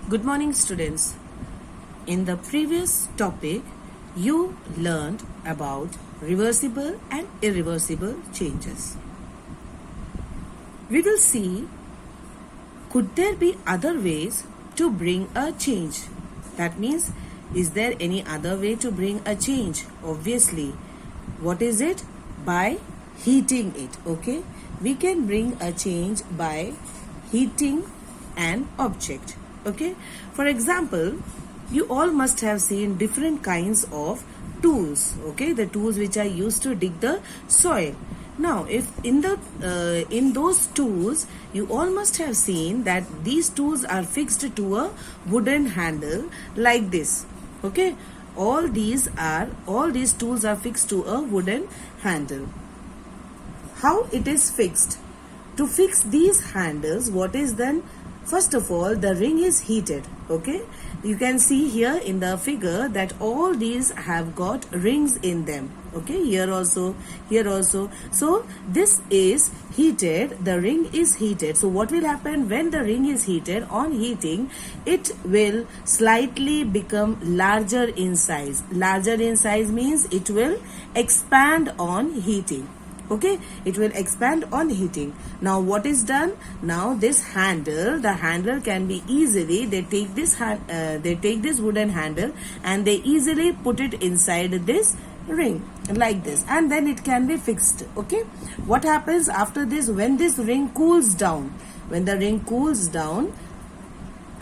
Good morning, students. In the previous topic, you learned about reversible and irreversible changes. We will see, could there be other ways to bring a change? That means, is there any other way to bring a change? Obviously. What is it? By heating it, okay? We can bring a change by heating an object, okay? For example, you all must have seen different kinds of tools, okay? The tools which are used to dig the soil. Now, if in those tools, you all must have seen that these tools are fixed to a wooden handle like this, okay? All these tools are fixed to a wooden handle. How it is fixed? To fix these handles, what is done? First of all, the ring is heated, okay? You can see here in the figure that all these have got rings in them, okay? Here also. So this is heated, the ring is heated. So what will happen when the ring is heated? On heating, it will slightly become larger in size. Larger in size means it will expand on heating. Okay, it will expand on heating. Now what is done? Now this handle, the handle can be easily, they take this wooden handle and they easily put it inside this ring like this, and then it can be fixed. Okay, what happens after this? When this ring cools down,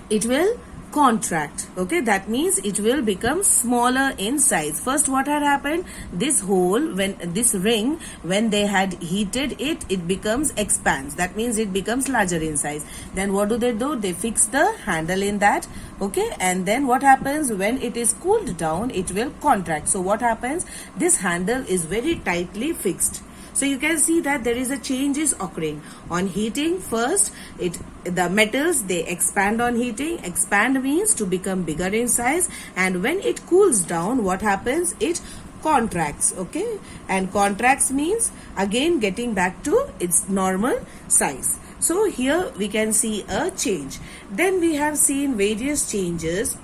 it will contract, okay? That means it will become smaller in size. First, what had happened? This ring, when they had heated it, it becomes expands. That means it becomes larger in size. Then what do? They fix the handle in that, okay? And then what happens? When it is cooled down, it will contract. So what happens? This handle is very tightly fixed. So you can see that there is a change is occurring. On heating, first, the metals, they expand on heating. Expand means to become bigger in size. And when it cools down, what happens? It contracts, okay? And contracts means again getting back to its normal size. So here we can see a change. Then we have seen various changes.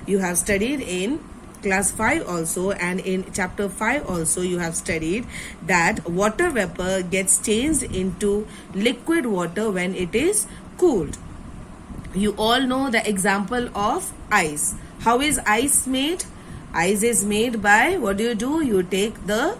You have studied in class 5 also, and in chapter 5 also you have studied that water vapor gets changed into liquid water when it is cooled. You all know the example of ice. How is ice made? Ice is made by, what do? You take the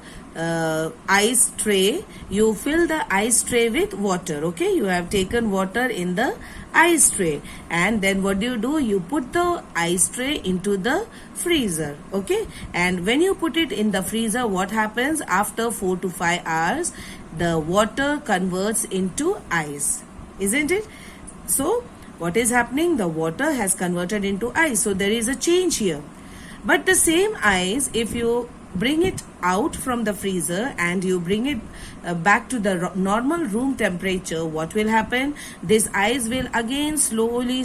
ice tray, you fill the ice tray with water, okay? You have taken water in the ice tray, and then what do? You put the ice tray into the freezer, okay? And when you put it in the freezer, what happens? After 4 to 5 hours, the water converts into ice, isn't it? So what is happening? The water has converted into ice. So there is a change here. But the same ice, if you bring it out from the freezer and you bring it back to the normal room temperature, what will happen? This ice will again slowly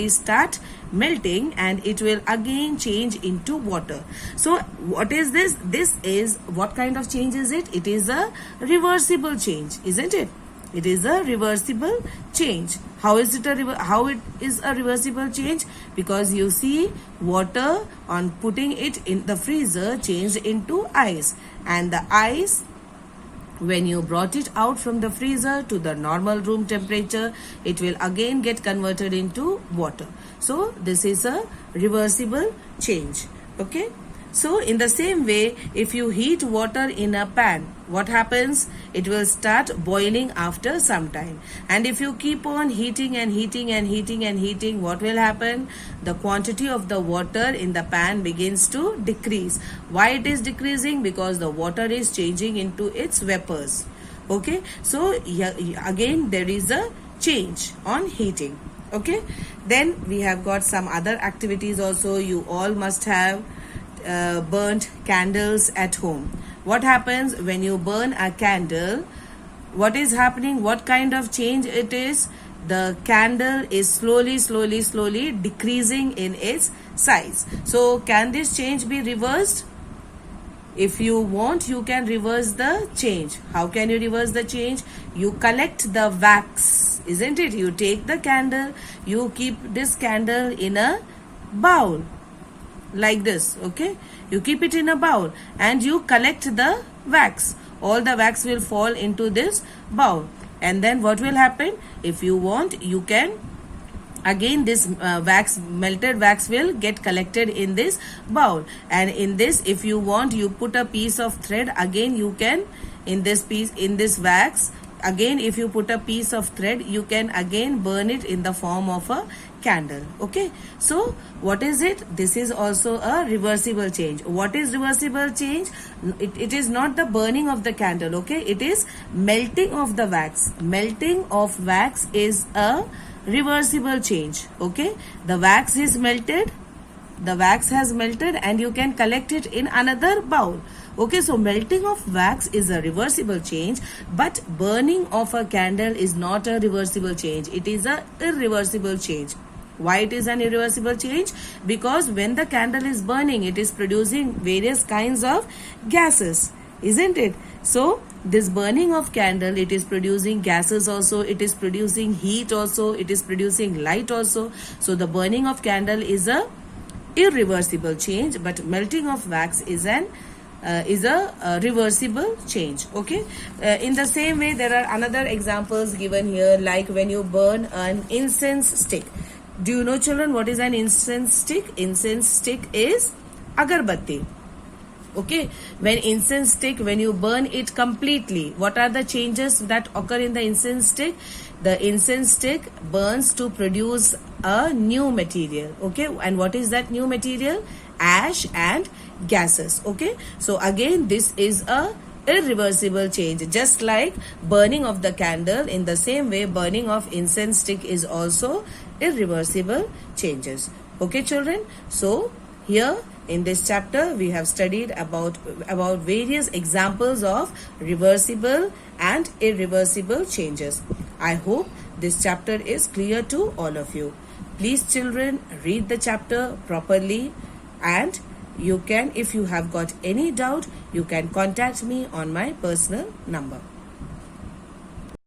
start melting, and it will again change into water. So what is this? This is, what kind of change is it? It is a reversible change, isn't it? It is a reversible change. How is it a reversible change? Because you see, water, on putting it in the freezer, changed into ice, and the ice, when you brought it out from the freezer to the normal room temperature, it will again get converted into water. So this is a reversible change, okay? So in the same way, if you heat water in a pan, what happens? It will start boiling after some time. And if you keep on heating and heating, what will happen? The quantity of the water in the pan begins to decrease. Why it is decreasing? Because the water is changing into its vapors. Okay, so again there is a change on heating. Okay, then we have got some other activities also. You all must have burnt candles at home. What happens when you burn a candle? What is happening? What kind of change it is? The candle is slowly decreasing in its size. So can this change be reversed? if you want, you can reverse the change. How can you reverse the change? You collect the wax, isn't it? You take the candle, you keep this candle in a bowl like this, okay? You keep it in a bowl and you collect the wax. All the wax will fall into this bowl. And then what will happen? If you want, you can again this melted wax will get collected in this bowl, and in this, if you want, you put a piece of thread. Again you can, in this wax, again if you put a piece of thread, you can again burn it in the form of a candle. Okay, so what is it? This is also a reversible change. What is reversible change? It is not the burning of the candle, okay? It is melting of the wax. Melting of wax is a reversible change, okay? The wax is melted, the wax has melted, and you can collect it in another bowl. Okay, so melting of wax is a reversible change, but burning of a candle is not a reversible change. It is a irreversible change. Why it is an irreversible change? Because when the candle is burning, it is producing various kinds of gases, isn't it? So this burning of candle, it is producing gases also, it is producing heat also, it is producing light also. So the burning of candle is a irreversible change, but melting of wax is a reversible change. Okay, in the same way, there are another examples given here, like when you burn an incense stick. Do you know, children, what is an incense stick? Incense stick is agarbatti. Okay, when incense stick, when you burn it completely, what are the changes that occur in the incense stick? The incense stick burns to produce a new material. Okay, and what is that new material? Ash and gases. Okay, so again, this is a irreversible change. Just like burning of the candle, in the same way, burning of incense stick is also irreversible changes. Okay, children, so here in this chapter we have studied about various examples of reversible and irreversible changes. I hope this chapter is clear to all of you. Please, children, read the chapter properly, and you can, if you have got any doubt, you can contact me on my personal number.